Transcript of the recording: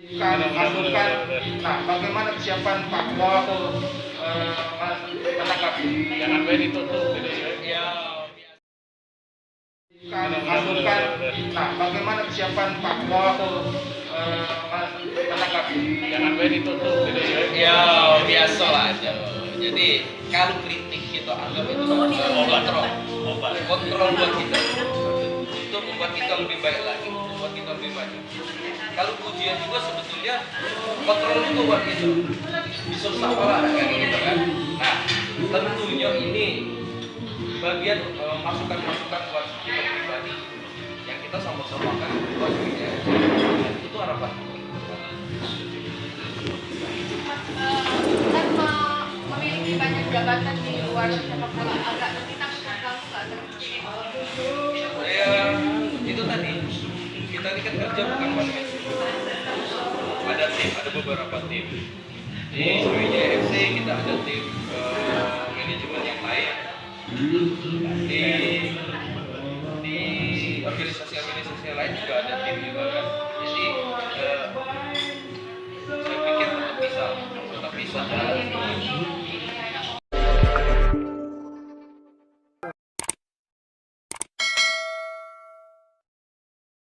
Masukan. Nah, bagaimana kesiapan Pak Wahyu menanggapi? Jangan main itu tuh. Ya. Masukan. Nah, bagaimana kesiapan Pak Wahyu menanggapi? Jangan main itu tuh. Ya biasa lah. Jadi kalau kritik kita anggap itu kontrol buat kita untuk membuat kita lebih baik lagi, membuat kita lebih baik. Kalau pujian juga sebetulnya kontrol juga buat kita. Bisa salah kayak gitu kan. Nah, tentunya ini bagian masukan-masukan buat kita pribadi yang kita sama-sama kan buat kita. Itu harapan. Kan memiliki banyak jabatan di luar sepak bola, agak lebih takut kamu nggak Ya itu tadi kita ini kan kerja bukan manusia. Ada tim, ada beberapa tim di Sriwijaya FC, kita ada tim manajemen yang lain di organisasi lain juga ada tim juga kan. Jadi saya pikir tetap bisa